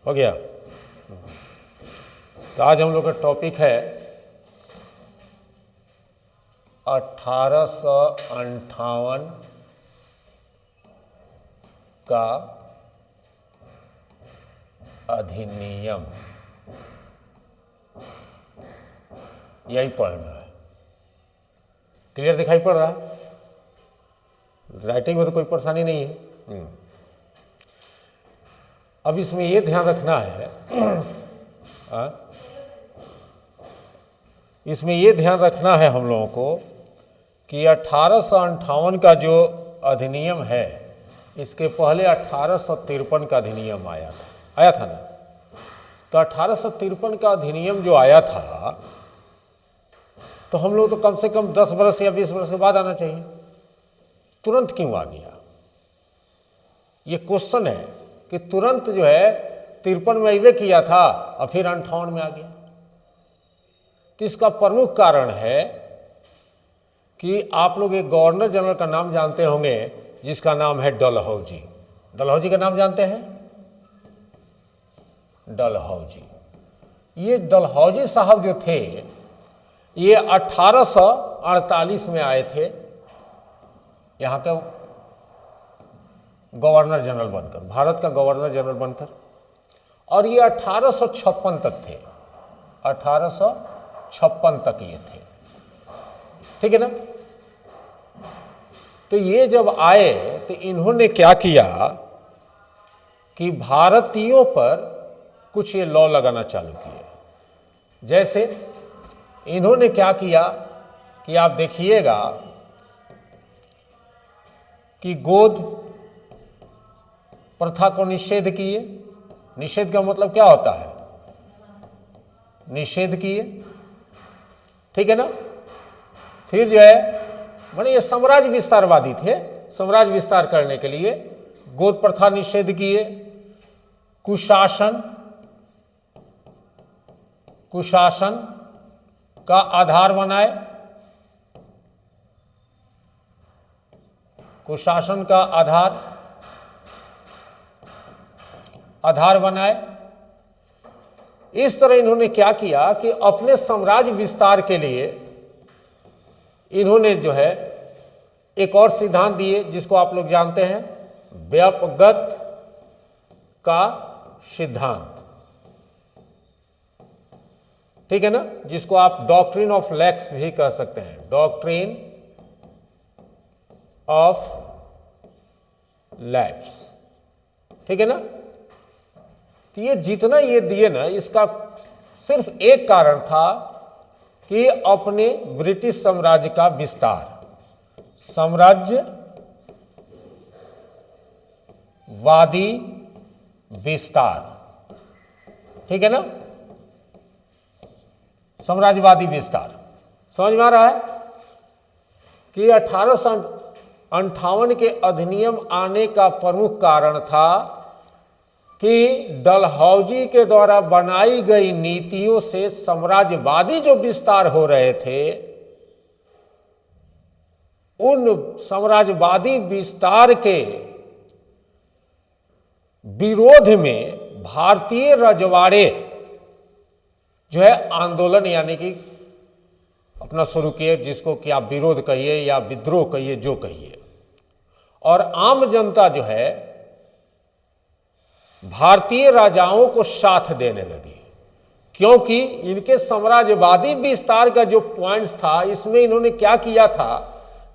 हो गया। तो आज हम लोग का टॉपिक है 1858 का अधिनियम, यही पढ़ना है। क्लियर दिखाई पड़ रहा है? राइटिंग में तो कोई परेशानी नहीं है। अब इसमें ये ध्यान रखना है इसमें ये ध्यान रखना है हम लोगों को कि 1858 का जो अधिनियम है, इसके पहले 1853 का अधिनियम आया था ना। तो 1853 का अधिनियम जो आया था, तो हम लोग तो कम से कम 10 वर्ष या 20 वर्ष के बाद आना चाहिए। तुरंत क्यों आ गया? ये क्वेश्चन है कि तुरंत जो है 53 में अइबे किया था और फिर 58 में आ गया। तो इसका प्रमुख कारण है कि आप लोग एक गवर्नर जनरल का नाम जानते होंगे, जिसका नाम है डलहौजी। डलहौजी का नाम जानते हैं? डलहौजी। ये डलहौजी साहब जो थे, ये 1848 में आए थे यहाँ के गवर्नर जनरल बनकर, भारत का गवर्नर जनरल बनकर, और ये 1856 तक थे। 1856 तक ये थे, ठीक है ना। तो ये जब आए तो इन्होंने क्या किया कि भारतीयों पर कुछ ये लॉ लगाना चालू किए। जैसे इन्होंने क्या किया कि आप देखिएगा कि गोद प्रथा को निषेध किए। निषेध का मतलब क्या होता है? निषेध किए, ठीक है ना। फिर जो है माने ये साम्राज्य विस्तारवादी थे, साम्राज्य विस्तार करने के लिए गोद प्रथा निषेध किए। कुशासन का आधार बनाए, कुशासन का आधार बनाए। इस तरह इन्होंने क्या किया कि अपने साम्राज्य विस्तार के लिए इन्होंने जो है एक और सिद्धांत दिए, जिसको आप लोग जानते हैं, व्यापगत का सिद्धांत, ठीक है ना, जिसको आप डॉक्ट्रिन ऑफ लैक्स भी कह सकते हैं। डॉक्ट्रिन ऑफ लैप्स, ठीक है ना। तो ये जितना ये दिए ना, इसका सिर्फ एक कारण था कि अपने ब्रिटिश साम्राज्य का विस्तार, साम्राज्यवादी विस्तार, ठीक है ना, साम्राज्यवादी विस्तार। समझ में आ रहा है कि 1858 के अधिनियम आने का प्रमुख कारण था कि डलहौजी के द्वारा बनाई गई नीतियों से साम्राज्यवादी जो विस्तार हो रहे थे, उन साम्राज्यवादी विस्तार के विरोध में भारतीय रजवाड़े जो है आंदोलन, यानी कि अपना शुरू किए, जिसको कि आप विरोध कहिए या विद्रोह कहिए, जो कहिए। और आम जनता जो है भारतीय राजाओं को साथ देने लगी, क्योंकि इनके साम्राज्यवादी विस्तार का जो पॉइंट्स था, इसमें इन्होंने क्या किया था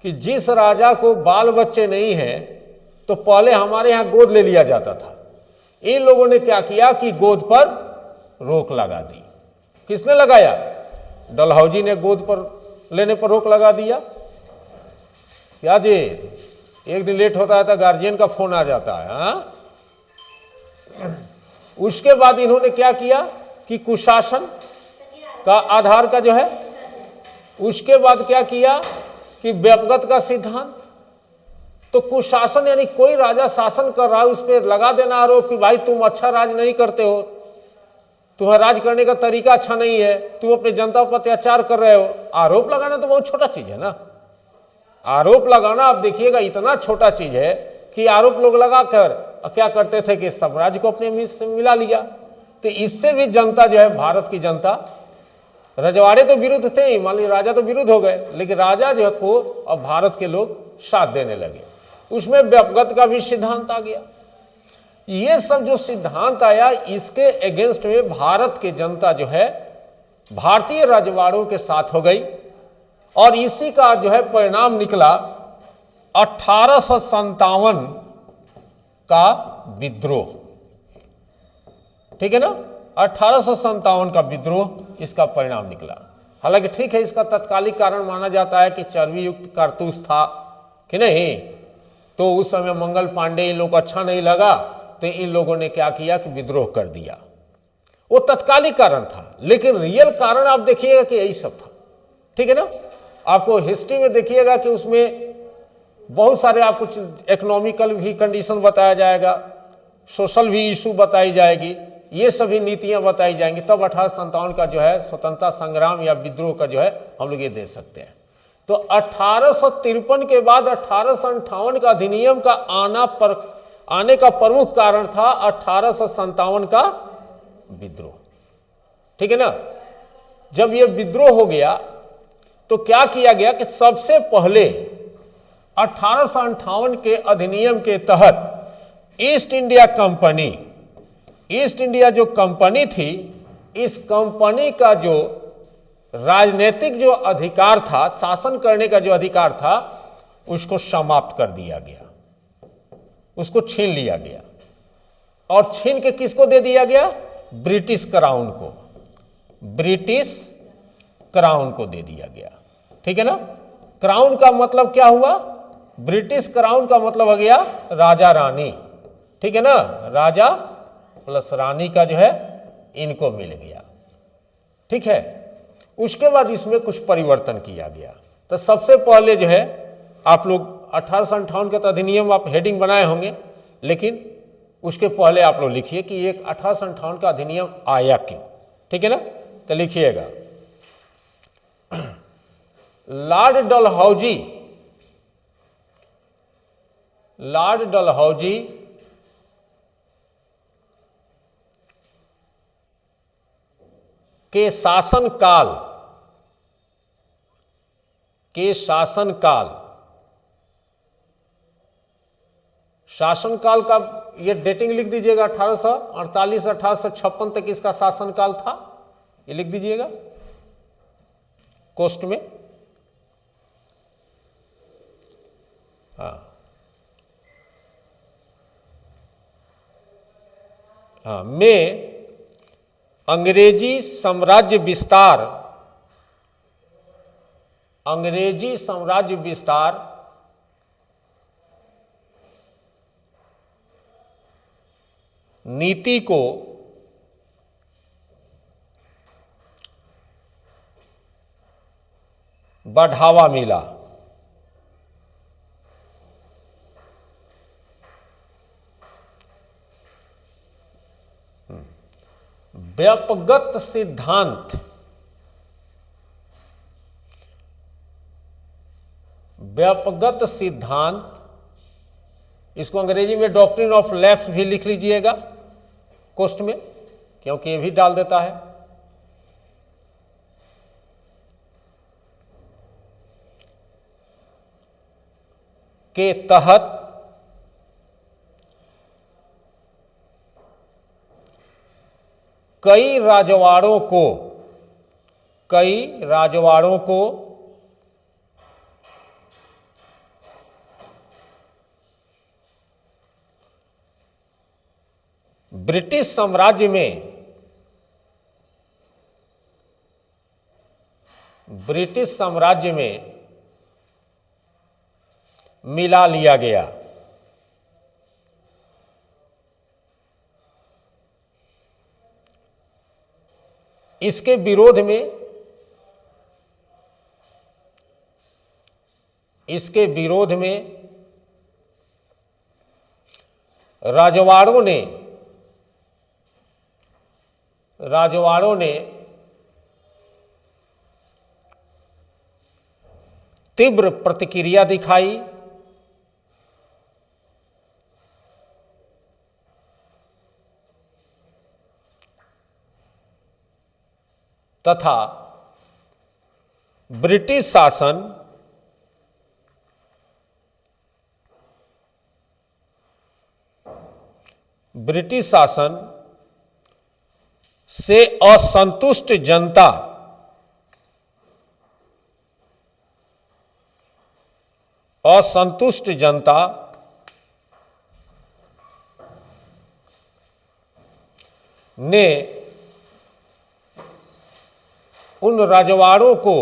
कि जिस राजा को बाल बच्चे नहीं हैं, तो पहले हमारे यहां गोद ले लिया जाता था। इन लोगों ने क्या किया कि गोद पर रोक लगा दी। किसने लगाया? डलहौजी ने गोद पर लेने पर रोक लगा दिया। क्या जी, एक दिन लेट होता है तो गार्जियन का फोन आ जाता है। हाँ, उसके बाद इन्होंने क्या किया कि कुशासन का आधार का जो है, उसके बाद क्या किया कि व्यापगत का सिद्धांत। तो कुशासन यानी कोई राजा शासन कर रहा है, उस पर लगा देना आरोप कि भाई तुम अच्छा राज नहीं करते हो, तुम्हारा राज करने का तरीका अच्छा नहीं है, तुम अपने जनता पर अत्याचार कर रहे हो। आरोप लगाना तो बहुत छोटा चीज है ना। आरोप लगाना आप देखिएगा इतना छोटा चीज है कि आरोप लोग लगाकर क्या करते थे कि साम्राज्य को अपने से मिला लिया। तो इससे भी जनता जो है, भारत की जनता, रजवाड़े तो विरुद्ध थे ही, मान लीजिए राजा तो विरुद्ध हो गए, लेकिन राजा जो है को अब भारत के लोग साथ देने लगे। उसमें व्यापगत का भी सिद्धांत आ गया। ये सब जो सिद्धांत आया, इसके अगेंस्ट में भारत की जनता जो है भारतीय रजवाड़ों के साथ हो गई, और इसी का जो है परिणाम निकला 1857 का विद्रोह। ठीक है ना, 1857 का विद्रोह इसका परिणाम निकला। हालांकि ठीक है, इसका तत्कालिक कारण माना जाता है कि चर्बी युक्त कारतूस था कि नहीं, तो उस समय मंगल पांडे इन लोगों को अच्छा नहीं लगा, तो इन लोगों ने क्या किया कि विद्रोह कर दिया। वो तत्कालिक कारण था, लेकिन रियल कारण आप देखिएगा कि यही सब था। ठीक है ना, आपको हिस्ट्री में देखिएगा कि उसमें बहुत सारे आपको इकोनॉमिकल भी कंडीशन बताया जाएगा, सोशल भी इशू बताई जाएगी, ये सभी नीतियां बताई जाएंगी, तब 1857 का जो है स्वतंत्रता संग्राम या विद्रोह का जो है हम लोग ये दे सकते हैं। तो 1853 के बाद 1858 का अधिनियम का आने का प्रमुख कारण था 1857 का विद्रोह। ठीक है ना, जब ये विद्रोह हो गया तो क्या किया गया कि सबसे पहले 1858 के अधिनियम के तहत east India company, east India जो कंपनी थी, इस कंपनी का जो राजनीतिक जो अधिकार था, शासन करने का जो अधिकार था, उसको समाप्त कर दिया गया, उसको छीन लिया गया। और छीन के किसको दे दिया गया? ब्रिटिश क्राउन को, ब्रिटिश क्राउन को दे दिया गया। ठीक है ना, क्राउन का मतलब क्या हुआ? ब्रिटिश क्राउन का मतलब हो गया राजा रानी। ठीक है ना, राजा प्लस रानी का जो है इनको मिल गया। ठीक है, उसके बाद इसमें कुछ परिवर्तन किया गया। तो सबसे पहले जो है आप लोग 1858 का तो अधिनियम आप हेडिंग बनाए होंगे, लेकिन उसके पहले आप लोग लिखिए कि एक 1858 का अधिनियम आया क्यों। ठीक है ना, तो लिखिएगा लॉर्ड डलहौजी, लॉर्ड डलहौजी के शासनकाल का ये डेटिंग लिख दीजिएगा, 1848 1856 तक इसका शासनकाल था, ये लिख दीजिएगा कोष्ट में। हाँ, में अंग्रेजी साम्राज्य विस्तार नीति को बढ़ावा मिला। व्यापगत सिद्धांत, व्यापगत सिद्धांत, इसको अंग्रेजी में डॉक्ट्रिन ऑफ लैप्स भी लिख लीजिएगा कोष्ट में, क्योंकि ये भी डाल देता है। के तहत कई राजवाड़ों को ब्रिटिश साम्राज्य में मिला लिया गया। इसके विरोध में राजवाड़ों ने तीव्र प्रतिक्रिया दिखाई। तथा ब्रिटिश शासन से असंतुष्ट जनता ने उन रजवाड़ों को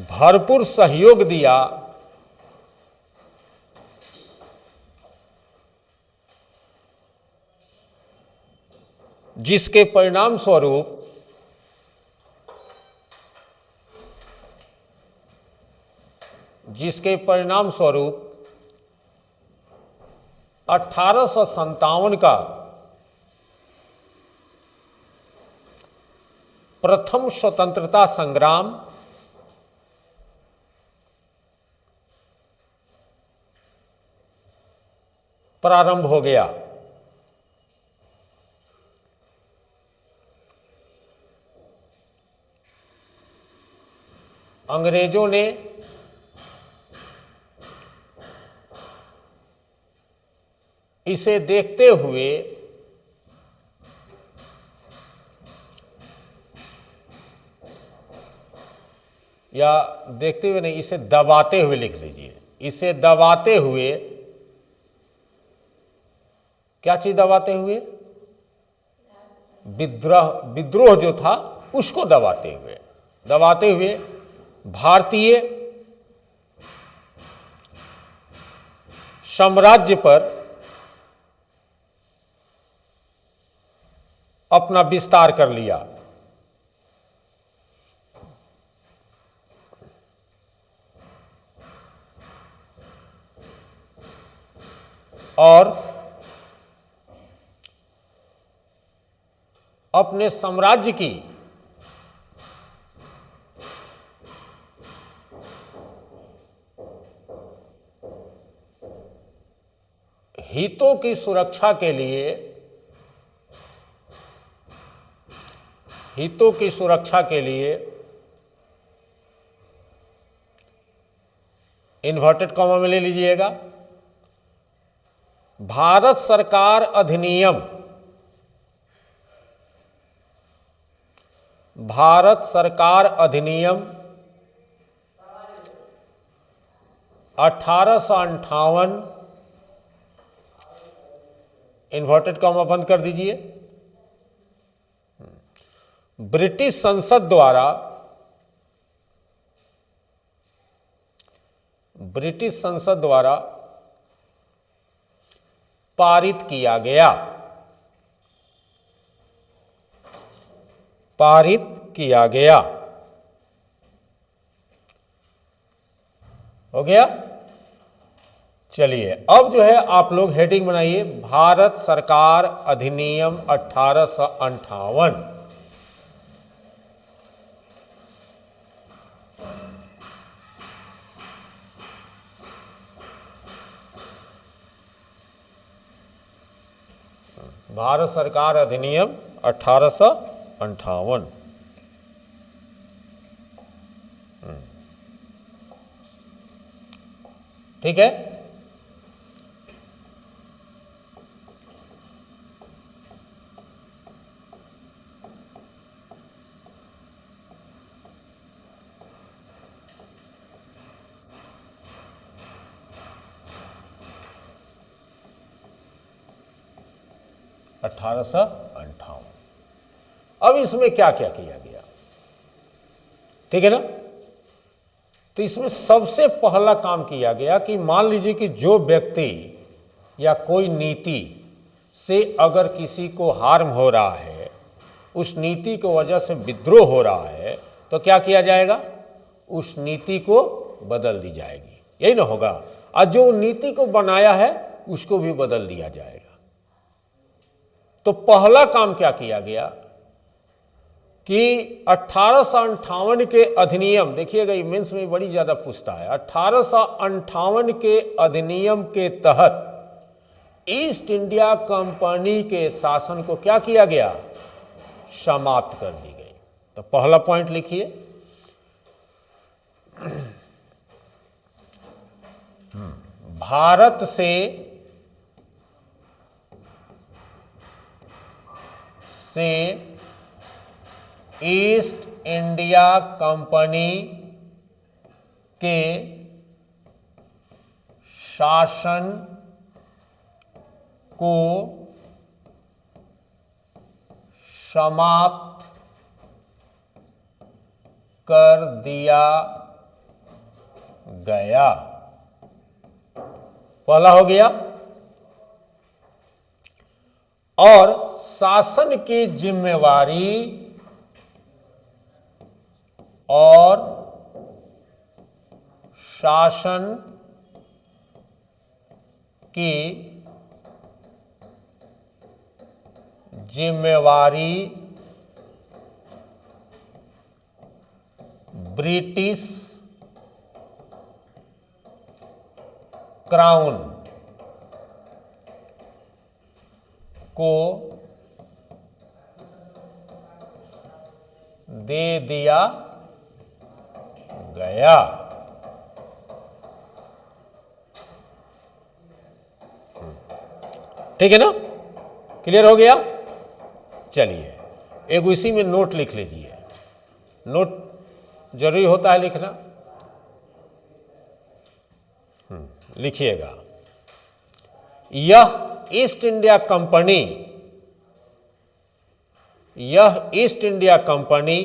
भरपूर सहयोग दिया, जिसके परिणाम स्वरूप जिसके परिणाम स्वरूप 1857 का प्रथम स्वतंत्रता संग्राम प्रारंभ हो गया। अंग्रेजों ने इसे देखते हुए या देखते हुए नहीं, इसे दबाते हुए लिख लीजिए, इसे दबाते हुए, क्या चीज दबाते हुए? विद्रोह जो था उसको दबाते हुए भारतीय साम्राज्य पर अपना विस्तार कर लिया। और अपने साम्राज्य की हितों की सुरक्षा के लिए इन्वर्टेड कॉमा में ले लीजिएगा, भारत सरकार अधिनियम 1858 इन्वर्टेड कॉमा बंद कर दीजिए, ब्रिटिश संसद द्वारा पारित किया गया। हो गया। चलिए अब जो है आप लोग हेडिंग बनाइए, भारत सरकार अधिनियम 1858। भारत सरकार अधिनियम 1858। ठीक है। अब इसमें क्या क्या किया गया, ठीक है ना। तो इसमें सबसे पहला काम किया गया कि मान लीजिए कि जो व्यक्ति या कोई नीति से अगर किसी को हार्म हो रहा है, उस नीति की वजह से विद्रोह हो रहा है, तो क्या किया जाएगा? उस नीति को बदल दी जाएगी, यही ना होगा। और जो नीति को बनाया है उसको भी बदल दिया जाएगा। तो पहला काम क्या किया गया कि 1858 के अधिनियम, देखिएगा ये मेंस में बड़ी ज्यादा पूछता है, 1858 के अधिनियम के तहत ईस्ट इंडिया कंपनी के शासन को क्या किया गया, समाप्त कर दी गई। तो पहला पॉइंट लिखिए, भारत से ईस्ट इंडिया कंपनी के शासन को समाप्त कर दिया गया। पहला हो गया। और शासन की जिम्मेवारी और शासन की जिम्मेवारी ब्रिटिश क्राउन को दे दिया गया। ठीक है ना, क्लियर हो गया। चलिए एक इसी में नोट लिख लीजिए, नोट जरूरी होता है लिखना। लिखिएगा, यह ईस्ट इंडिया कंपनी, यह ईस्ट इंडिया कंपनी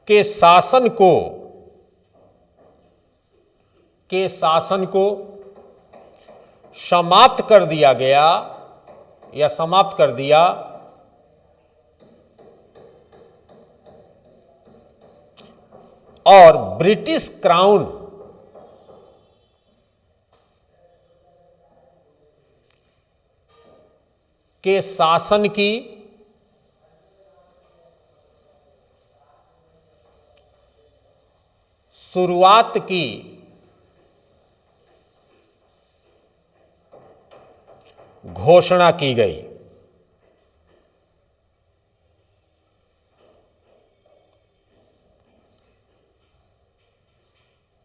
के शासन को समाप्त कर दिया गया या समाप्त कर दिया और ब्रिटिश क्राउन के शासन की शुरुआत की घोषणा की गई।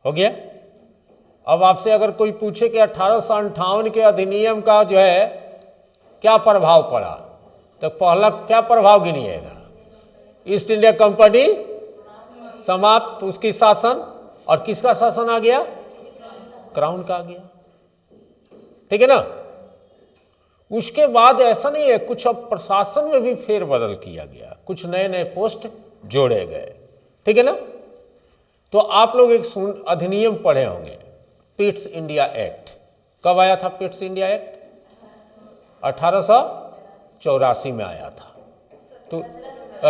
हो गया। अब आपसे अगर कोई पूछे कि 1858 के अधिनियम का जो है क्या प्रभाव पड़ा, तो पहला क्या प्रभाव गिनिएगा, ईस्ट इंडिया कंपनी समाप्त, उसकी शासन, और किसका शासन आ गया, क्राउन का आ गया। ठीक है ना। उसके बाद ऐसा नहीं है, कुछ अब प्रशासन में भी फेरबदल किया गया, कुछ नए नए पोस्ट जोड़े गए। ठीक है ना। तो आप लोग एक अधिनियम पढ़े होंगे, पिट्स इंडिया एक्ट। कब आया था पिट्स इंडिया एक्ट? 1884 में आया था। तो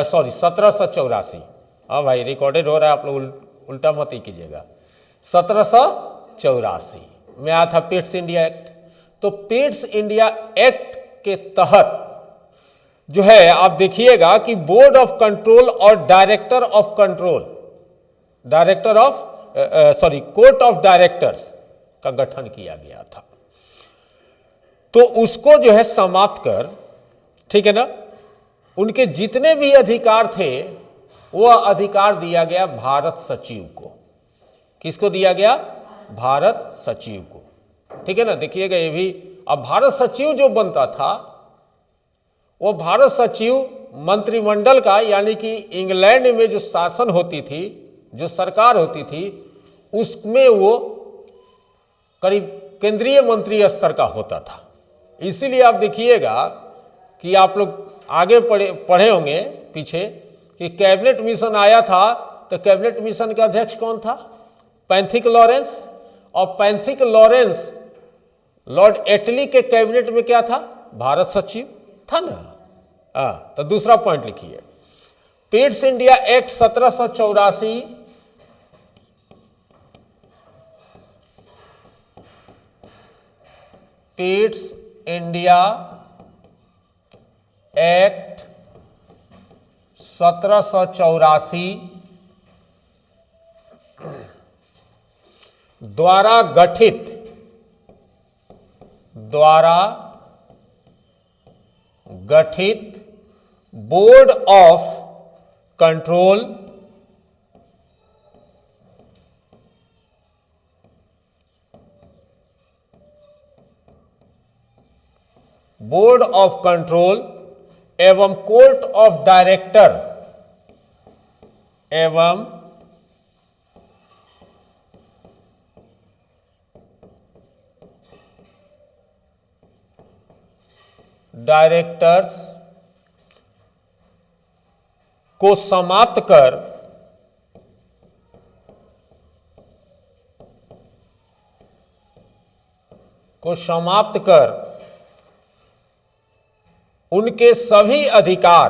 सॉरी 1784। हाँ भाई, रिकॉर्डेड हो रहा है, आप लोग उल्टा मत ही कीजिएगा। 1784 में आया था पिट्स इंडिया एक्ट। तो पिट्स इंडिया एक्ट के तहत जो है, आप देखिएगा कि बोर्ड ऑफ कंट्रोल और director of control, court of directors का गठन किया गया था। तो उसको जो है समाप्त कर, ठीक है ना, उनके जितने भी अधिकार थे वह अधिकार दिया गया भारत सचिव को। किसको दिया गया? भारत सचिव को। ठीक है ना। देखिएगा ये भी, अब भारत सचिव जो बनता था वो भारत सचिव मंत्रिमंडल का, यानी कि इंग्लैंड में जो शासन होती थी, जो सरकार होती थी, उसमें वो करीब केंद्रीय मंत्री स्तर का होता था। इसीलिए आप देखिएगा कि आप लोग आगे पढ़े होंगे पीछे कि कैबिनेट मिशन आया था, तो कैबिनेट मिशन का अध्यक्ष कौन था? Pethick Lawrence. और पैंथिक लॉरेंस लॉर्ड एटली के कैबिनेट में क्या था? भारत सचिव था ना। तो दूसरा पॉइंट लिखिए, Pitt's India act 1784 Pitt's India act 1784 द्वारा गठित द्वारा गठित बोर्ड ऑफ कंट्रोल एवं कोर्ट ऑफ डायरेक्टर एवं डायरेक्टर्स को समाप्त कर उनके सभी अधिकार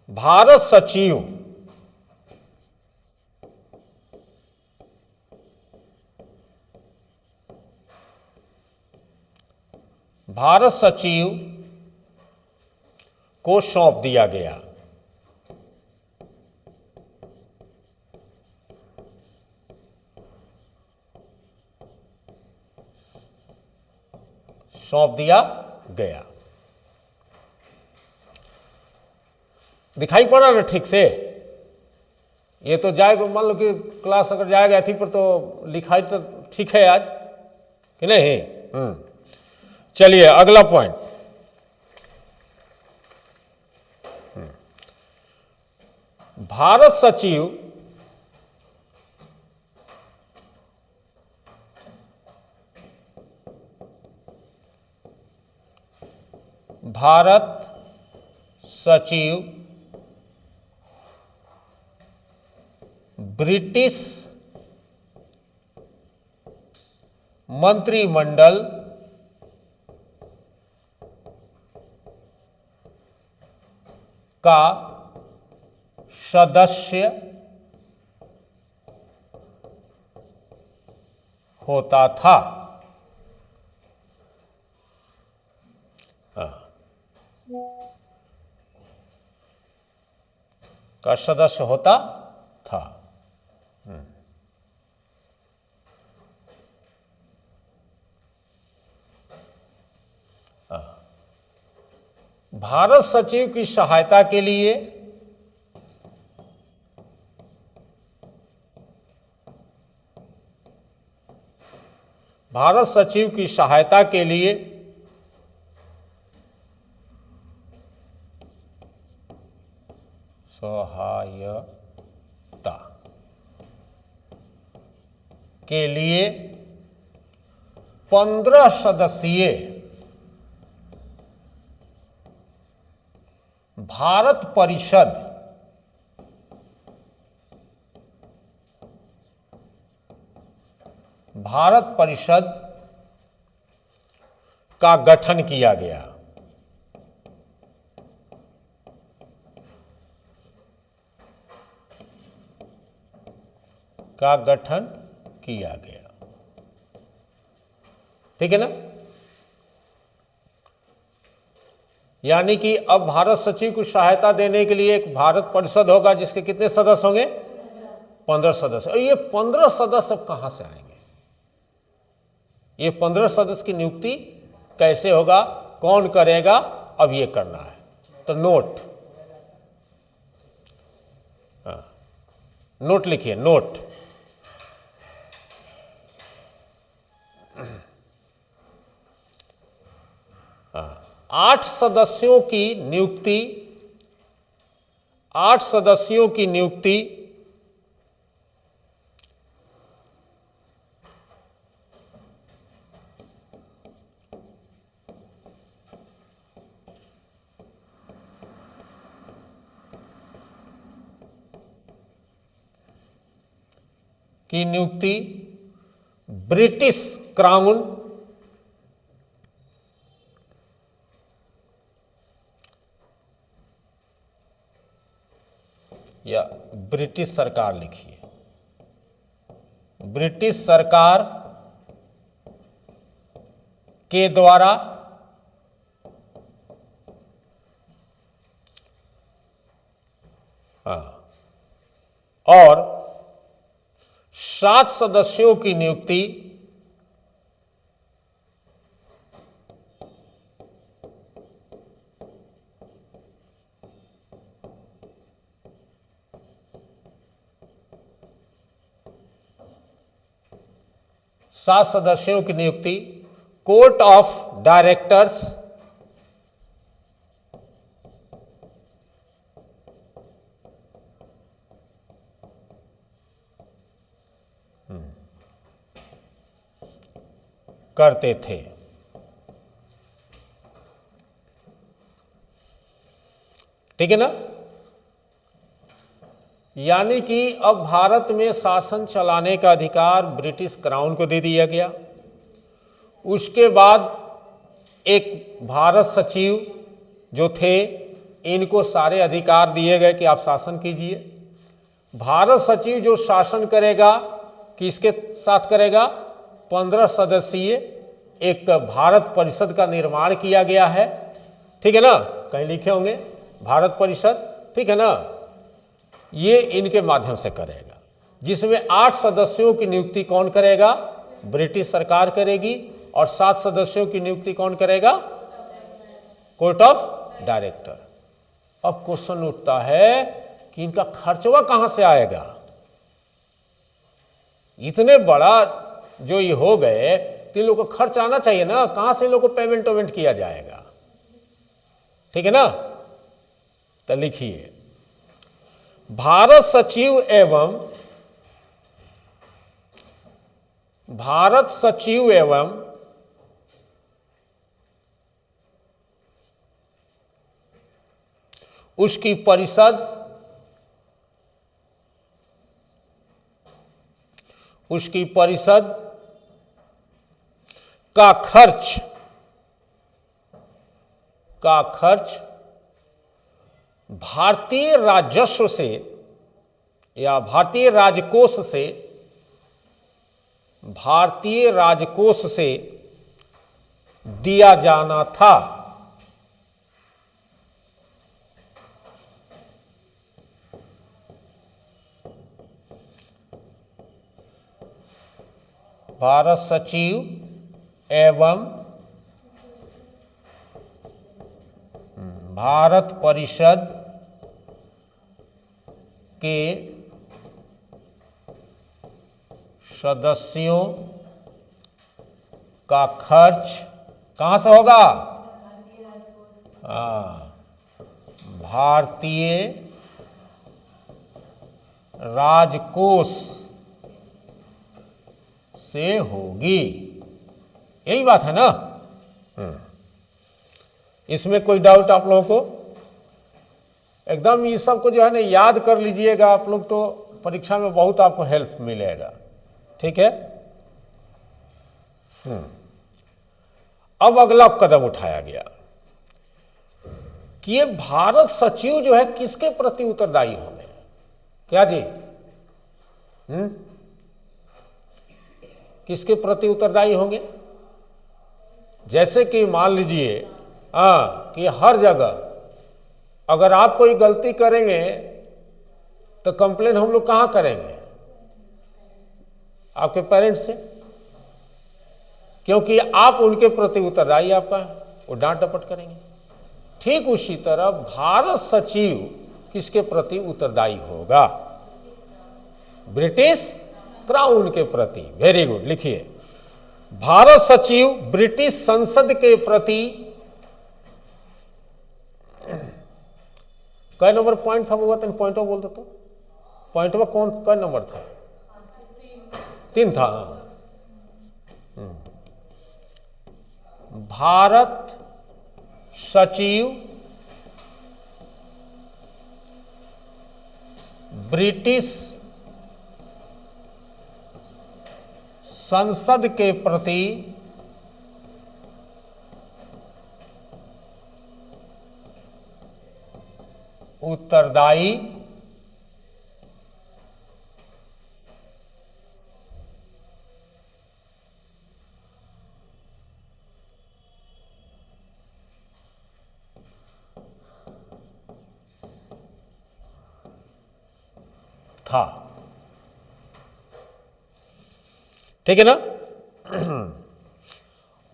भारत सचिव को सौंप दिया गया। दिखाई पड़ा ना ठीक से? ये तो जाएगा, मान लो कि क्लास अगर जाएगा थी पर तो लिखाई तो ठीक है आज कि नहीं? चलिए अगला पॉइंट। भारत सचिव ब्रिटिश मंत्रिमंडल का सदस्य होता था। का सदस्य होता था। भारत सचिव की सहायता के लिए सहायता के लिए 15 सदस्यीय भारत परिषद का गठन किया गया। ठीक है ना? यानी कि अब भारत सचिव को सहायता देने के लिए एक भारत परिषद होगा जिसके कितने सदस्य होंगे? 15 सदस्य। और ये 15 सदस्य अब कहां से आएंगे? ये 15 सदस्य की नियुक्ति कैसे होगा, कौन करेगा, अब ये करना है। तो नोट लिखिए। नोट 8 सदस्यों की नियुक्ति ब्रिटिश क्राउन या ब्रिटिश सरकार लिखिए, ब्रिटिश सरकार के द्वारा 7 सदस्यों की नियुक्ति कोर्ट ऑफ डायरेक्टर्स करते थे। ठीक है ना? यानी कि अब भारत में शासन चलाने का अधिकार ब्रिटिश क्राउन को दे दिया गया। उसके बाद एक भारत सचिव जो थे, इनको सारे अधिकार दिए गए कि आप शासन कीजिए। भारत सचिव जो शासन करेगा, किसके साथ करेगा? 15 सदस्यीय एक भारत परिषद का निर्माण किया गया है। ठीक है ना? कहीं लिखे होंगे भारत परिषद, ठीक है ना? ये इनके माध्यम से करेगा, जिसमें 8 सदस्यों की नियुक्ति कौन करेगा? ब्रिटिश सरकार करेगी। और 7 सदस्यों की नियुक्ति कौन करेगा? Court of director. अब क्वेश्चन उठता है कि इनका खर्चवा कहां से आएगा? इतने बड़ा जो ये हो गए तो इन लोगों को खर्च आना चाहिए ना, कहां से इन लोगों को पेमेंट वेमेंट किया जाएगा? ठीक है ना? तो लिखिए, भारत सचिव एवं उसकी परिषद का खर्च भारतीय राजस्व से या भारतीय राजकोष से दिया जाना था। भारत सचिव एवं भारत परिषद के सदस्यों का खर्च कहां से होगा? भारतीय राजकोष से होगी। यही बात है ना? इसमें कोई डाउट आप लोगों को? एकदम ये सब को जो है ना याद कर लीजिएगा आप लोग, तो परीक्षा में बहुत आपको हेल्प मिलेगा। ठीक है? अब अगला कदम उठाया गया कि ये भारत सचिव जो है किसके प्रति उत्तरदायी होंगे? क्या जी? किसके प्रति उत्तरदायी होंगे? जैसे कि मान लीजिए कि हर जगह अगर आप कोई गलती करेंगे तो कंप्लेन हम लोग कहां करेंगे? आपके पेरेंट्स से, क्योंकि आप उनके प्रति उत्तरदायी आपका है, वो डांट डपट करेंगे। ठीक उसी तरह भारत सचिव किसके प्रति उत्तरदायी होगा? ब्रिटिश क्राउन के प्रति। वेरी गुड, लिखिए, भारत सचिव ब्रिटिश संसद के प्रति कई नंबर पॉइंट था वो तो पॉइंट बोल दो तो पॉइंट में कौन कई नंबर था? 3 था। भारत सचिव ब्रिटिश संसद के प्रति उत्तरदायी था। ठीक है ना।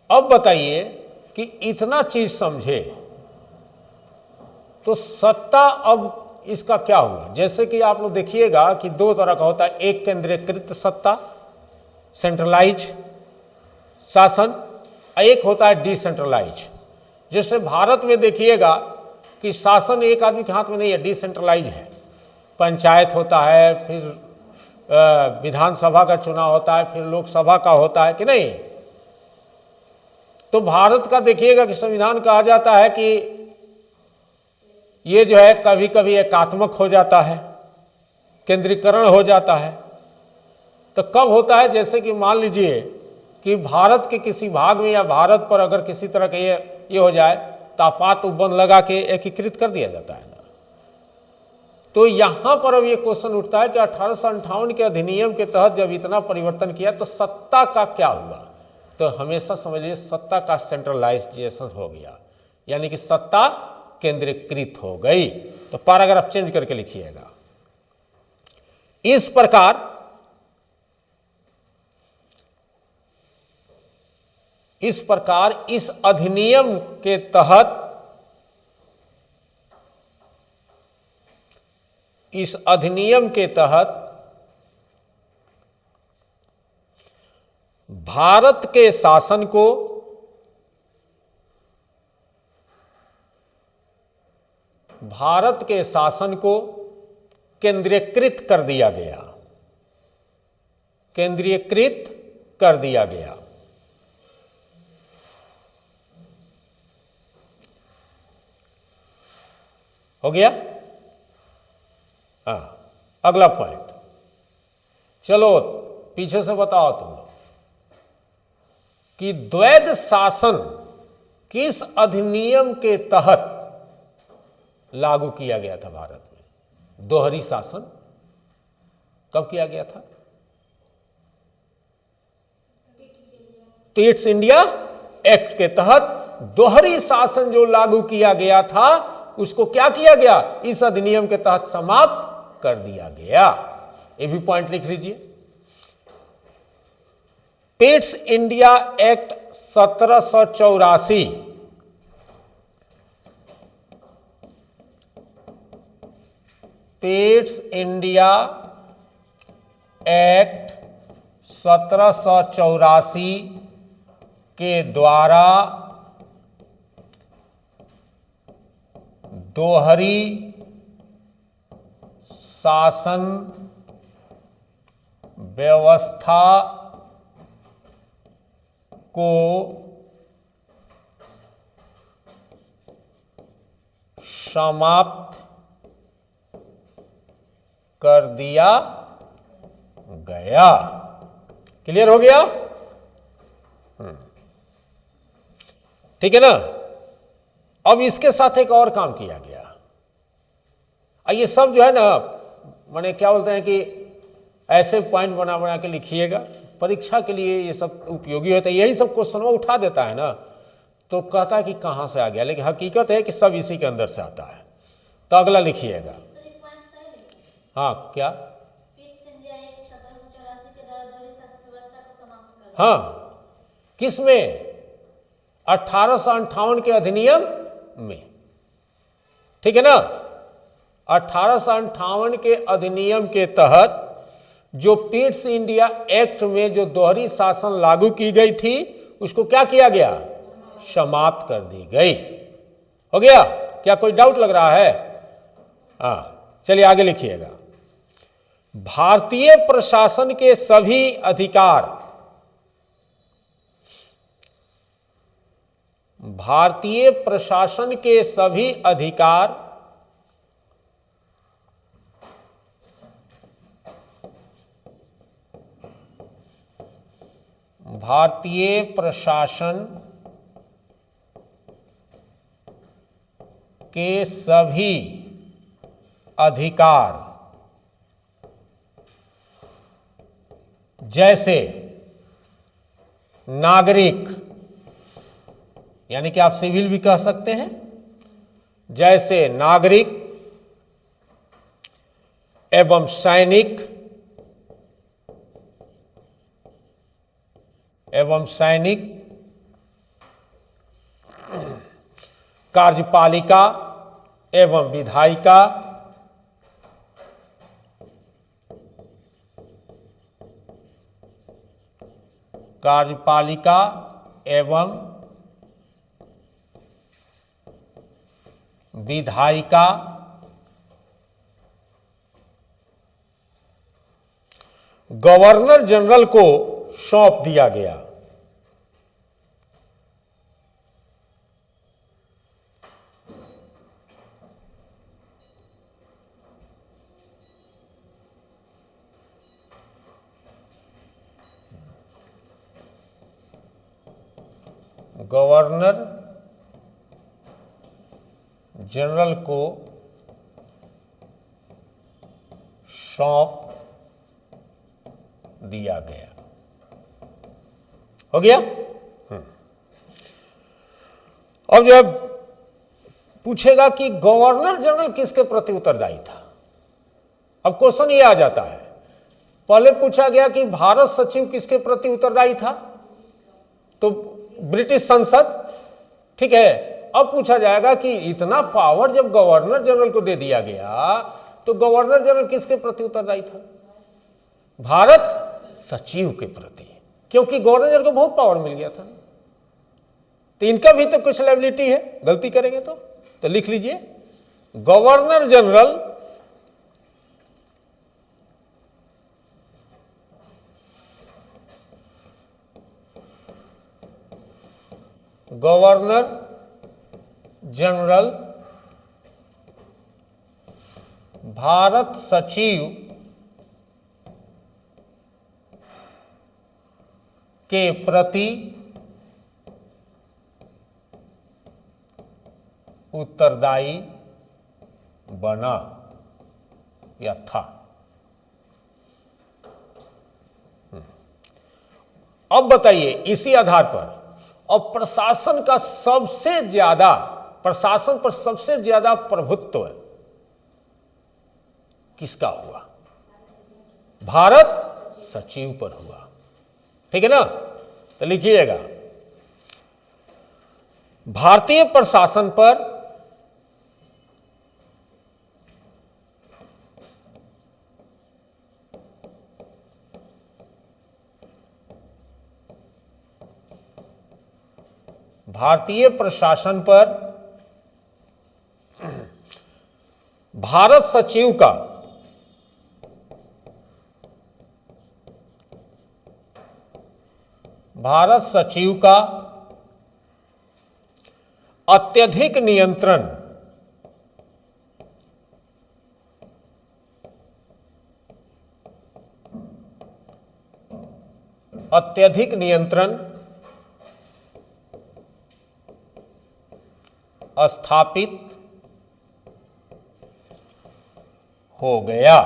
अब बताइए कि इतना चीज समझे तो सत्ता अब इसका क्या हुआ। जैसे कि आप लोग देखिएगा कि दो तरह का होता है, एक केंद्रीकृत सत्ता सेंट्रलाइज शासन, एक होता है डिसेंट्रलाइज। जैसे भारत में देखिएगा कि शासन एक आदमी के हाथ में नहीं है, डिसेंट्रलाइज है। पंचायत होता है, फिर विधानसभा का चुनाव होता है, फिर लोकसभा का होता है कि नहीं। तो भारत का देखिएगा कि संविधान कहा जाता है कि ये जो है कभी कभी एकात्मक हो जाता है, केंद्रीकरण हो जाता है। तो कब होता है, जैसे कि मान लीजिए कि भारत के किसी भाग में या भारत पर अगर किसी तरह का ये हो जाए तो आपात उपबंध लगा के एकीकृत कर दिया जाता है ना। तो यहां पर अब ये क्वेश्चन उठता है कि 1858 के अधिनियम के तहत जब इतना परिवर्तन किया तो सत्ता का क्या हुआ। तो हमेशा समझिए सत्ता का सेंट्रलाइजेशन हो गया, यानी कि सत्ता केंद्रीकृत हो गई। तो पैराग्राफ चेंज करके लिखिएगा, इस प्रकार इस अधिनियम के तहत भारत के शासन को केंद्रीकृत कर दिया गया, हो गया। हाँ, अगला पॉइंट, चलो पीछे से बताओ तुम लोग कि द्वैध शासन किस अधिनियम के तहत लागू किया गया था भारत में। दोहरी शासन कब किया गया था? पिट्स इंडिया एक्ट के तहत दोहरी शासन जो लागू किया गया था उसको क्या किया गया, इस अधिनियम के तहत समाप्त कर दिया गया। ये भी पॉइंट लिख लीजिए। Pitt's India act 1784 Pitt's India act 1784 के द्वारा दोहरी शासन व्यवस्था को समाप्त कर दिया गया। क्लियर हो गया? ठीक है ना। अब इसके साथ एक और काम किया गया। ये सब जो है ना, माने क्या बोलते हैं कि ऐसे पॉइंट बना बना के लिखिएगा, परीक्षा के लिए ये सब उपयोगी होता है। यही सब क्वेश्चन वो उठा देता है ना, तो कहता है कि कहाँ से आ गया, लेकिन हकीकत है कि सब इसी के अंदर से आता है। तो अगला लिखिएगा। हाँ, क्या? हाँ, किसमें? 1858 के अधिनियम में, ठीक है ना। 1858 के अधिनियम के तहत जो पिट्स इंडिया एक्ट में जो दोहरी शासन लागू की गई थी उसको क्या किया गया, समाप्त कर दी गई। हो गया? क्या कोई डाउट लग रहा है? हाँ, चलिए आगे लिखिएगा। भारतीय प्रशासन के सभी अधिकार भारतीय प्रशासन के सभी अधिकार भारतीय प्रशासन के सभी अधिकार जैसे नागरिक, यानी कि आप सिविल भी कह सकते हैं, जैसे नागरिक एवं सैनिक एवं सैनिक कार्यपालिका एवं विधायिका कार्यपालिका एवं विधायिका गवर्नर जनरल को सौंप दिया गया। गवर्नर जनरल को सौंप दिया गया। हो गया। अब जब पूछेगा कि गवर्नर जनरल किसके प्रति उत्तरदायी था, अब क्वेश्चन ये आ जाता है। पहले पूछा गया कि भारत सचिव किसके प्रति उत्तरदायी था, तो ब्रिटिश संसद, ठीक है। अब पूछा जाएगा कि इतना पावर जब गवर्नर जनरल को दे दिया गया तो गवर्नर जनरल किसके प्रति उत्तरदायी था, भारत सचिव के प्रति, क्योंकि गवर्नर जनरल को बहुत पावर मिल गया था। तो इनका भी तो कुछ लायबिलिटी है, गलती करेंगे तो लिख लीजिए गवर्नर जनरल भारत सचिव के प्रति उत्तरदायी बना या था। अब बताइए इसी आधार पर, और प्रशासन पर सबसे ज्यादा प्रभुत्व किसका हुआ, भारत सचिव पर हुआ, ठीक है ना। तो लिखिएगा भारतीय प्रशासन पर भारत सचिव का अत्यधिक नियंत्रण स्थापित हो गया।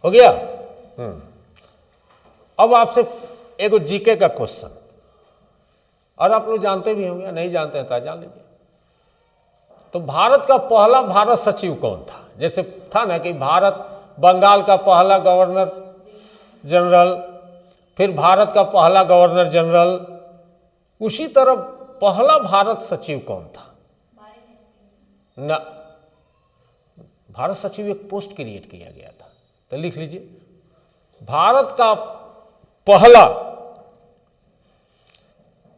हो गया। अब आपसे एक जीके का क्वेश्चन, और आप लोग जानते भी होंगे, नहीं जानते हैं तो जान लीजिए। तो भारत का पहला भारत सचिव कौन था, जैसे था ना कि बंगाल का पहला गवर्नर जनरल, फिर भारत का पहला गवर्नर जनरल, उसी तरह पहला भारत सचिव कौन था ना, भारत सचिव एक पोस्ट क्रिएट किया गया था। तो लिख लीजिए भारत का पहला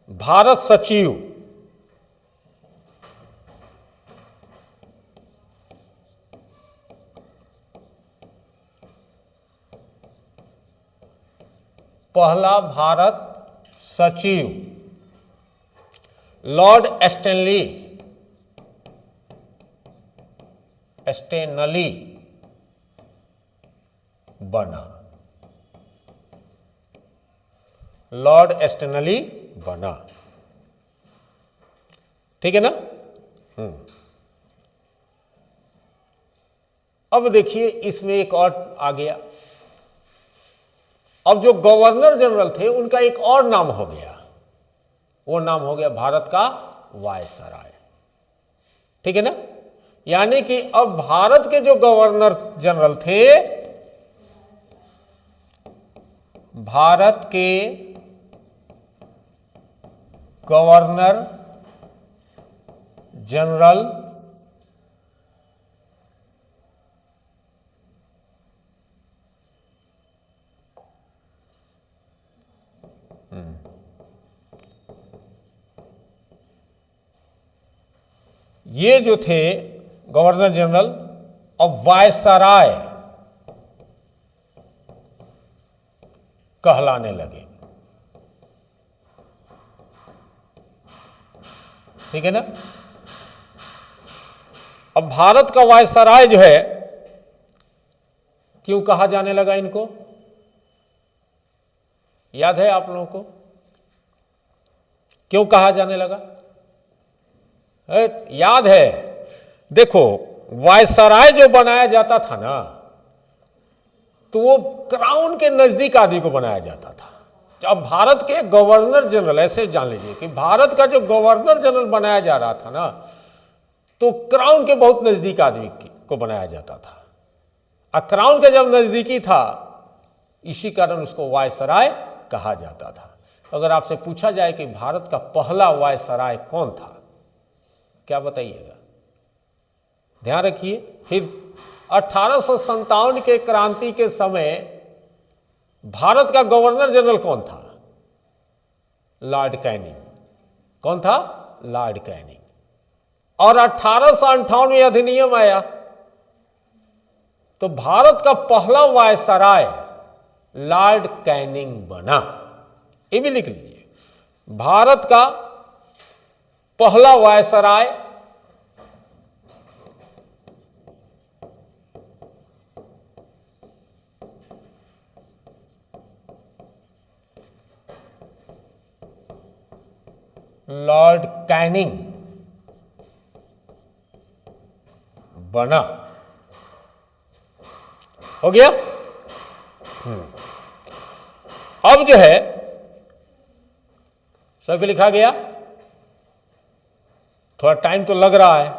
भारत सचिव लॉर्ड स्टेनली बना, लॉर्ड स्टेनली बना, ठीक है ना। अब देखिए इसमें एक और आ गया। अब जो गवर्नर जनरल थे उनका एक और नाम हो गया, वो नाम हो गया भारत का वायसराय। ठीक है ना। यानी कि अब भारत के जो गवर्नर जनरल थे, भारत के गवर्नर जनरल ये जो थे गवर्नर जनरल अब वायसराय कहलाने लगे। ठीक है ना। अब भारत का वायसराय जो है क्यों कहा जाने लगा इनको, याद है आप लोगों को क्यों कहा जाने लगा? याद है। देखो वायसराय जो बनाया जाता था ना, तो वो क्राउन के नजदीक आदमी को बनाया जाता था। अब भारत के गवर्नर जनरल, ऐसे जान लीजिए कि भारत का जो गवर्नर जनरल बनाया जा रहा था ना, तो क्राउन के बहुत नजदीक आदमी को बनाया जाता था। और क्राउन के जब नजदीकी था, इसी कारण उसको वायसराय कहा जाता था। अगर आपसे पूछा जाए कि भारत का पहला वायसराय कौन था, क्या बताइएगा? ध्यान रखिए। फिर 1857 के क्रांति के समय भारत का गवर्नर जनरल कौन था? Lord Canning. कौन था? Lord Canning. और 1858 में अधिनियम आया, तो भारत का पहला वायसराय लॉर्ड कैनिंग बना। ये भी लिख लीजिए, भारत का पहला वायसराय लॉर्ड कैनिंग बना। हो गया। अब जो है सब लिखा गया। थोड़ा टाइम तो लग रहा है,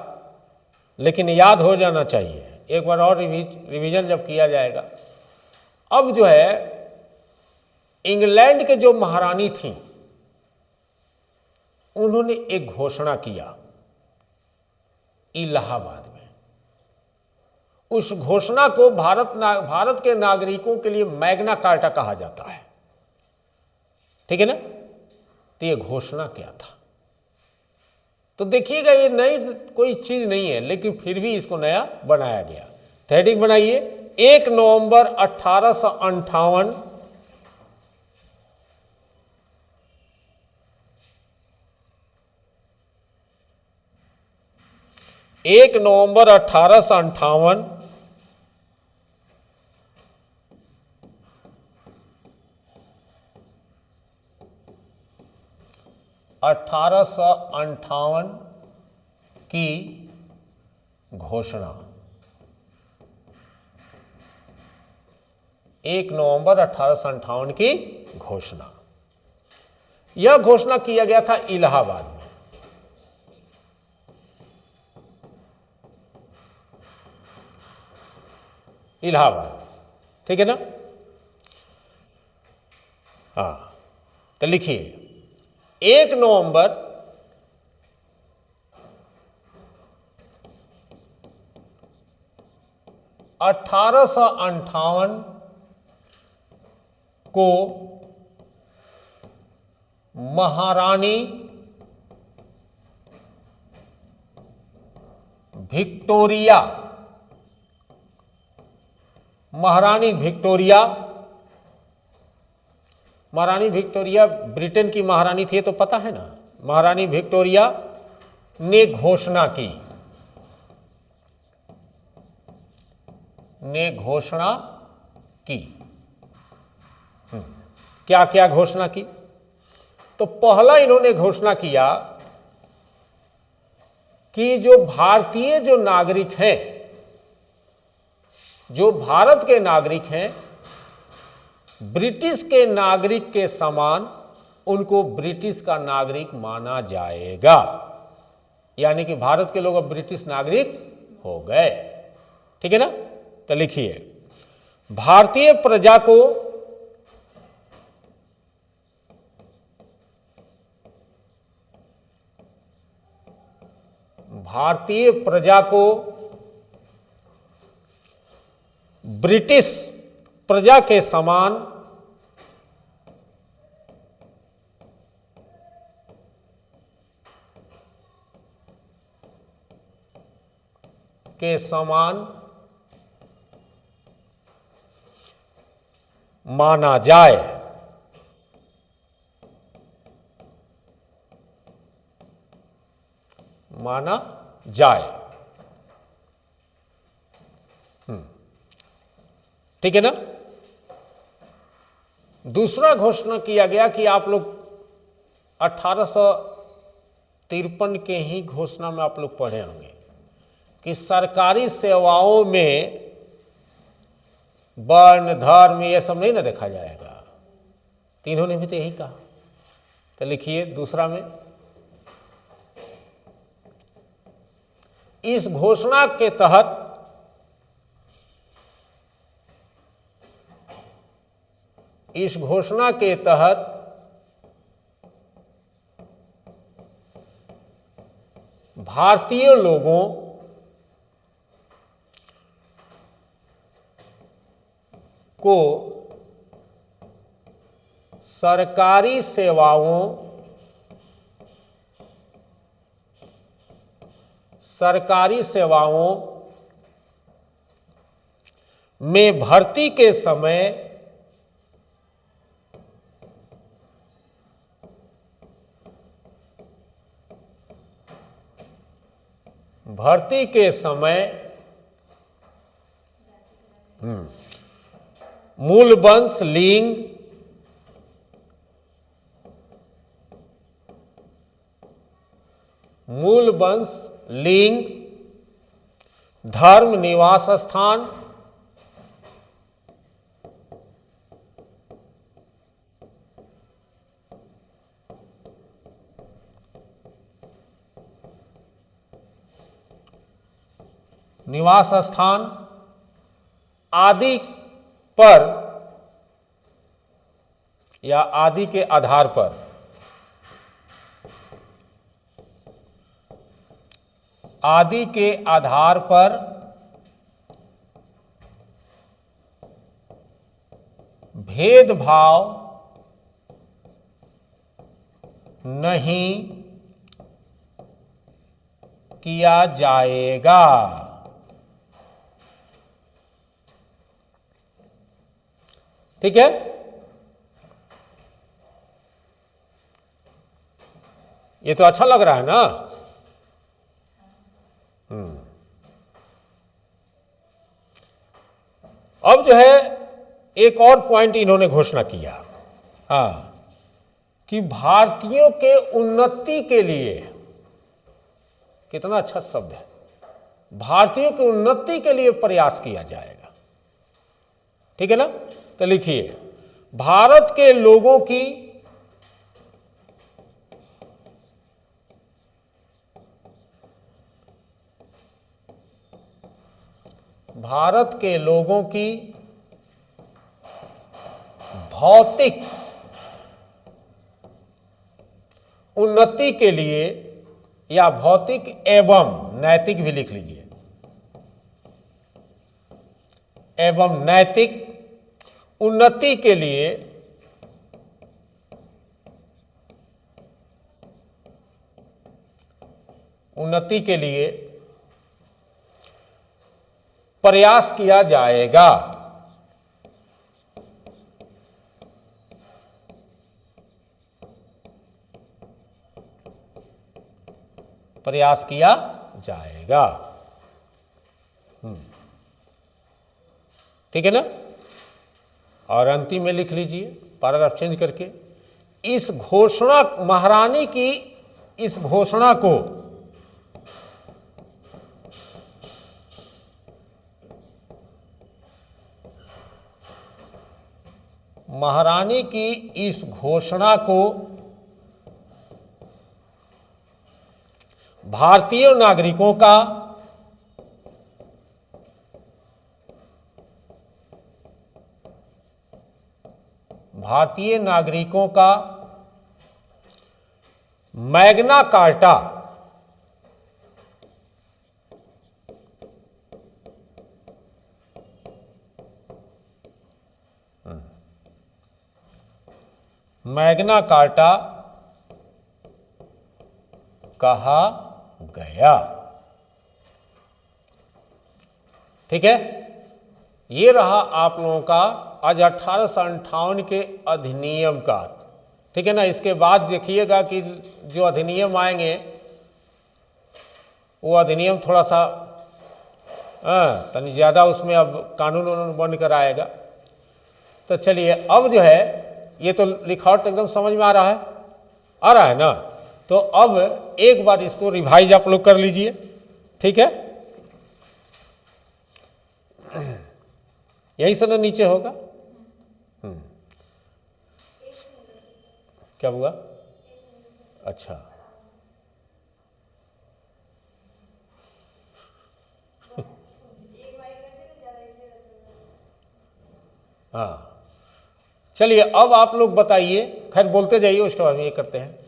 लेकिन याद हो जाना चाहिए। एक बार और रिवीजन जब किया जाएगा। अब जो है इंग्लैंड के जो महारानी थी, उन्होंने एक घोषणा किया इलाहाबाद में। उस घोषणा को भारत के नागरिकों के लिए मैग्ना कार्टा कहा जाता है। ठीक है ना। तो ये घोषणा क्या था? तो देखिएगा, ये नई कोई चीज नहीं है, लेकिन फिर भी इसको नया बनाया गया। हेडिंग बनाइए, 1 नवंबर 1858 1 नवंबर 1858 1858 की घोषणा। 1 नवंबर 1858 की घोषणा। यह घोषणा किया गया था इलाहाबाद में। इलाहाबाद। ठीक है ना। हाँ, तो लिखिए 1 नवंबर 1858 को महारानी विक्टोरिया, महारानी विक्टोरिया ब्रिटेन की महारानी थी, तो पता है ना। महारानी विक्टोरिया ने घोषणा की क्या क्या घोषणा की? तो पहला इन्होंने घोषणा किया कि जो भारतीय जो नागरिक हैं, जो भारत के नागरिक हैं, ब्रिटिश के नागरिक के समान उनको ब्रिटिश का नागरिक माना जाएगा। यानी कि भारत के लोग अब ब्रिटिश नागरिक हो गए। ठीक है ना। तो लिखिए, भारतीय प्रजा को ब्रिटिश प्रजा के समान माना जाए। ठीक है ना। दूसरा घोषणा किया गया कि आप लोग 1853 के ही घोषणा में आप लोग पढ़े होंगे कि सरकारी सेवाओं में वर्ण धर्म ये सब नहीं ना देखा जाएगा। तीनों ने भी तो यही कहा। तो लिखिए दूसरा में, इस घोषणा के तहत भारतीय लोगों को सरकारी सेवाओं में भर्ती के समय मूल वंश, लिंग, धर्म, निवास स्थान, आदि पर या आदि के आधार पर भेदभाव नहीं किया जाएगा। ठीक है। ये तो अच्छा लग रहा है ना। अब जो है एक और पॉइंट इन्होंने घोषणा किया, कि भारतीयों के उन्नति के लिए, कितना अच्छा शब्द है, भारतीयों की उन्नति के लिए प्रयास किया जाएगा। ठीक है ना। तो लिखिए, भारत के लोगों की भौतिक उन्नति के लिए, या भौतिक एवं नैतिक भी लिख लीजिए, एवं नैतिक उन्नति के लिए प्रयास किया जाएगा। ठीक है ना। और अंतिम में लिख लीजिए पैराग्राफ चेंज करके, इस घोषणा, महारानी की इस घोषणा को महारानी की इस घोषणा को भारतीय नागरिकों का मैग्ना कार्टा कहा गया। ठीक है, ये रहा आप लोगों का आज 1858 के अधिनियम का। ठीक है ना। इसके बाद देखिएगा कि जो अधिनियम आएंगे वो अधिनियम थोड़ा सा तनी ज़्यादा उसमें अब कानून बन कर आएगा। तो चलिए अब जो है ये तो लिखावट एकदम समझ में आ रहा है ना। तो अब एक बार इसको रिवाइज आप लोग कर लीजिए। ठीक है, यही से ना नीचे होगा। क्या हुआ? अच्छा, हाँ चलिए अब आप लोग बताइए, खैर बोलते जाइए, उसके बाद में ये करते हैं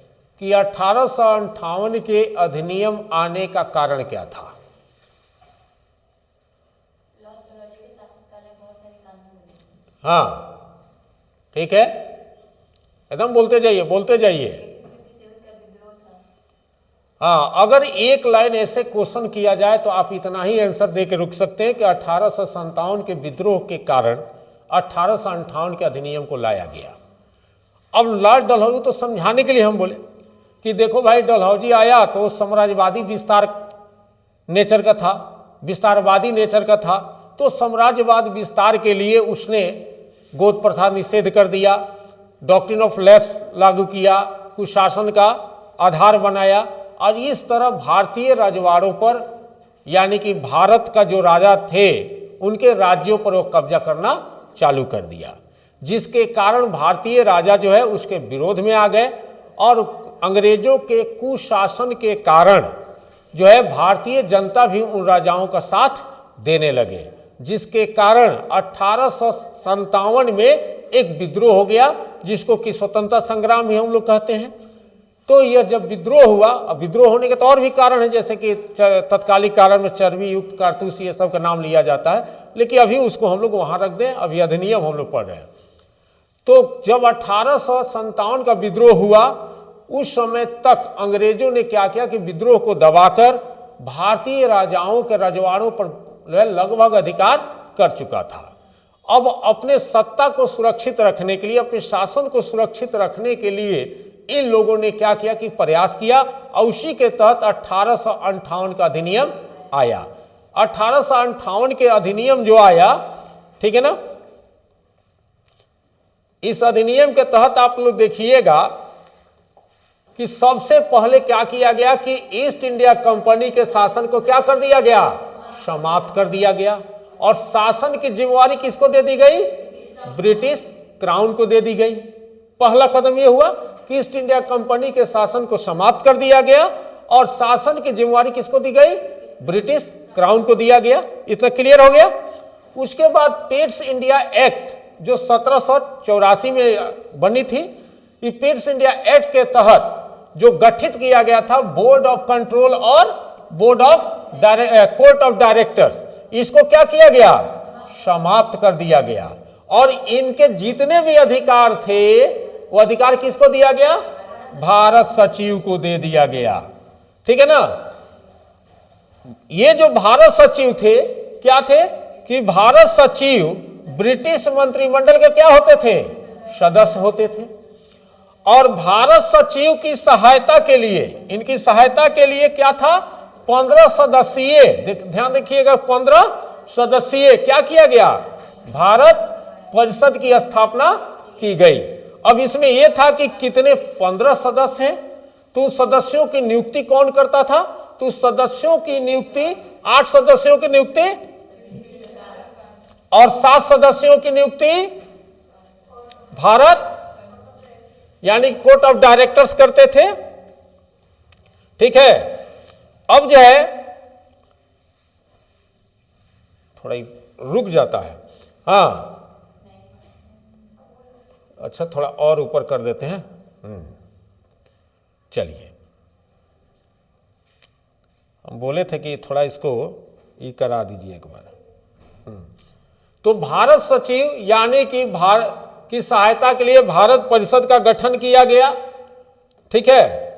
कि 1858 के अधिनियम आने का कारण क्या था। हाँ ठीक है, एकदम बोलते जाइए। हाँ, अगर एक लाइन ऐसे क्वेश्चन किया जाए तो आप इतना ही आंसर दे के रुक सकते हैं कि 1857 के विद्रोह के कारण 1858 के अधिनियम को लाया गया। अब लॉर्ड डलहौजी तो समझाने के लिए हम बोले कि देखो भाई, डलहौजी आया तो साम्राज्यवादी विस्तारवादी नेचर का था। तो साम्राज्यवाद विस्तार के लिए उसने गोद प्रथा निषेध कर दिया, डॉक्ट्रिन ऑफ लैप्स लागू किया, कुशासन का आधार बनाया, और इस तरह भारतीय राजवाड़ों पर यानी कि भारत का जो राजा थे उनके राज्यों पर वो कब्जा करना चालू कर दिया, जिसके कारण भारतीय राजा जो है उसके विरोध में आ गए। और अंग्रेजों के कुशासन के कारण जो है भारतीय जनता भी उन राजाओं का साथ देने लगे, जिसके कारण 1857 में एक विद्रोह हो गया, जिसको कि स्वतंत्रता संग्राम भी हम लोग कहते हैं। तो यह जब विद्रोह हुआ, अब विद्रोह होने के तो और भी कारण है, जैसे कि तत्कालिक कारण में चर्बी युक्त कारतूस ये सब का नाम लिया जाता है, लेकिन अभी उसको हम लोग वहां रख दें, अभी अधिनियम हम लोग पढ़ रहे हैं। तो जब 1857 का विद्रोह हुआ, उस समय तक अंग्रेजों ने क्या किया कि विद्रोह को दबाकर भारतीय राजाओं के रजवाड़ों पर लगभग अधिकार कर चुका था। अब अपने सत्ता को सुरक्षित रखने के लिए, अपने शासन को सुरक्षित रखने के लिए इन लोगों ने क्या किया कि प्रयास किया, और उसी के तहत 1858 का अधिनियम आया। 1858 के अधिनियम जो आया, ठीक है ना, इस अधिनियम के तहत आप लोग देखिएगा कि सबसे पहले क्या किया गया कि ईस्ट इंडिया कंपनी के शासन को क्या कर दिया गया, समाप्त कर दिया गया। और शासन की जिम्मेवारी किसको दे दी गई, ब्रिटिश क्राउन को दे दी गई। पहला कदम यह हुआ कि ईस्ट इंडिया कंपनी के शासन को समाप्त कर दिया गया और शासन की जिम्मेवारी किसको दी गई, ब्रिटिश क्राउन को दिया गया। इतना क्लियर हो गया। उसके बाद पेट्स इंडिया एक्ट जो 1784 में बनी थी, ये पेट्स इंडिया एक्ट के तहत जो गठित किया गया था बोर्ड ऑफ कंट्रोल और board of court of directors, इसको क्या किया गया, समाप्त कर दिया गया। और इनके जितने भी अधिकार थे वो अधिकार किसको दिया गया, भारत सचिव को दे दिया गया। ठीक है ना। ये जो भारत सचिव थे क्या थे कि भारत सचिव ब्रिटिश मंत्रिमंडल के क्या होते थे, सदस्य होते थे। और भारत सचिव की सहायता के लिए, इनकी सहायता के लिए क्या था, 15 सदस्यीय, ध्यान देखिएगा, 15 सदस्यीय क्या किया गया, भारत परिषद की स्थापना की गई। अब इसमें यह था कि कितने 15 सदस्य हैं, तो सदस्यों की नियुक्ति कौन करता था, तो सदस्यों की नियुक्ति 8 सदस्यों की नियुक्ति और 7 सदस्यों की नियुक्ति भारत यानी कोर्ट ऑफ डायरेक्टर्स करते थे। ठीक है। अब जो है थोड़ा ही रुक जाता है। हाँ अच्छा, थोड़ा और ऊपर कर देते हैं। चलिए, हम बोले थे कि थोड़ा इसको ये करा दीजिए एक बार। तो भारत सचिव यानी कि भारत की सहायता के लिए भारत परिषद का गठन किया गया, ठीक है।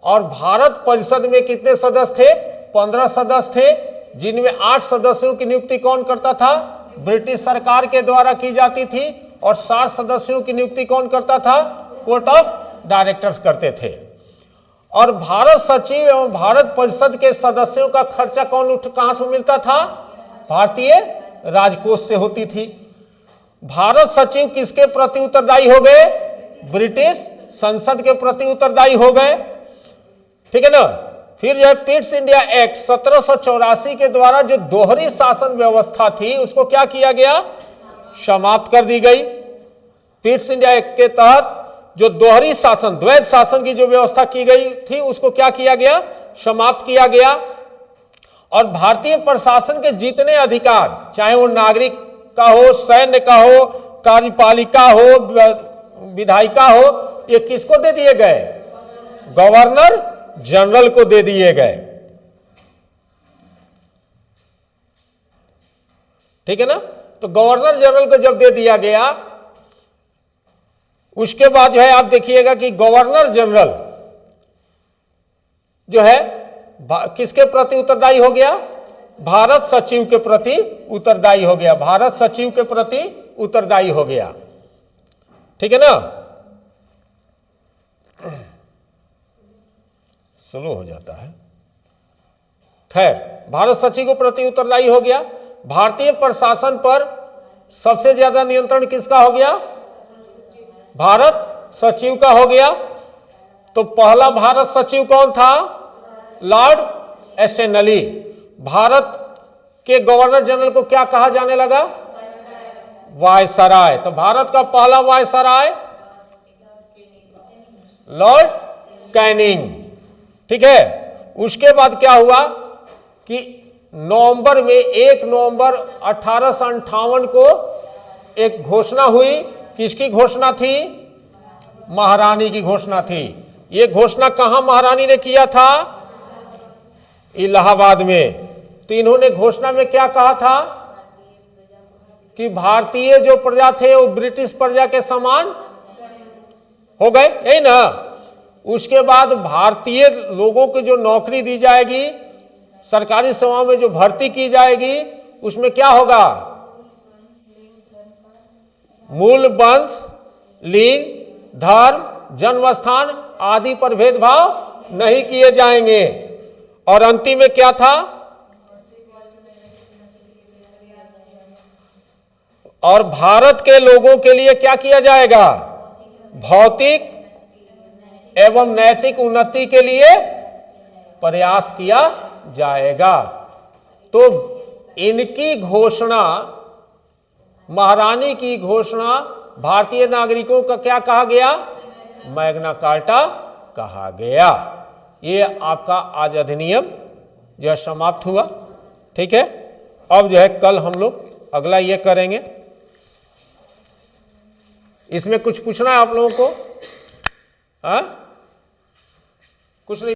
और भारत परिषद में कितने सदस्य थे? 15 सदस्य थे, जिनमें 8 सदस्यों की नियुक्ति कौन करता था? ब्रिटिश सरकार के द्वारा की जाती थी। और 7 सदस्यों की नियुक्ति कौन करता था? कोर्ट ऑफ डायरेक्टर्स करते थे। और भारत सचिव एवं भारत परिषद के सदस्यों का खर्चा कहां से मिलता था? भारतीय राजकोष से होती थी। भारत सचिव किसके प्रति उत्तरदायी हो गए? ब्रिटिश संसद के प्रति उत्तरदायी हो गए, ठीक है ना। फिर जो पिट्स इंडिया एक्ट 1784 के द्वारा जो दोहरी शासन व्यवस्था थी उसको क्या किया गया? समाप्त कर दी गई। पिट्स इंडिया एक्ट के तहत जो दोहरी शासन, द्वैध शासन की जो व्यवस्था की गई थी उसको क्या किया गया? समाप्त किया गया। और भारतीय प्रशासन के जितने अधिकार, चाहे वो नागरिक का हो, सैन्य का हो, कार्यपालिका हो, विधायिका हो, ये किसको दे दिए गए? गवर्नर जनरल को दे दिए गए, ठीक है ना। तो गवर्नर जनरल को जब दे दिया गया, उसके बाद जो है आप देखिएगा कि गवर्नर जनरल जो है किसके प्रति उत्तरदायी हो गया? भारत सचिव के प्रति उत्तरदायी हो गया। भारत सचिव के प्रति उत्तरदायी हो गया, ठीक है ना। स्लो हो जाता है। खैर, भारत सचिव के प्रति उत्तरदायी हो गया। भारतीय प्रशासन पर सबसे ज्यादा नियंत्रण किसका हो गया? भारत सचिव का हो गया। तो पहला भारत सचिव कौन था? लॉर्ड एस्टेनली। भारत के गवर्नर जनरल को क्या कहा जाने लगा? वायसराय। तो भारत का पहला वायसराय लॉर्ड कैनिंग, ठीक है। उसके बाद क्या हुआ कि नवंबर में 1 नवंबर 1858 को एक घोषणा हुई। किसकी घोषणा थी? महारानी की घोषणा थी। यह घोषणा कहां महारानी ने किया था? इलाहाबाद में। तो इन्होंने घोषणा में क्या कहा था कि भारतीय जो प्रजा थे वो ब्रिटिश प्रजा के समान हो गए, यही ना। उसके बाद भारतीय लोगों को जो नौकरी दी जाएगी, सरकारी सेवाओं में जो भर्ती की जाएगी, उसमें क्या होगा? मूल वंश, लिंग, धर्म, जन्म स्थान आदि पर भेदभाव नहीं किए जाएंगे। और अंतिम में क्या था? और भारत के लोगों के लिए क्या किया जाएगा? भौतिक एवं नैतिक उन्नति के लिए प्रयास किया जाएगा। तो इनकी घोषणा, महारानी की घोषणा भारतीय नागरिकों का क्या कहा गया? मैग्ना कार्टा कहा गया। ये आपका आज अधिनियम जो है समाप्त हुआ, ठीक है। अब जो है कल हम लोग अगला ये करेंगे। इसमें कुछ पूछना है आप लोगों को? हाँ, कुछ नहीं।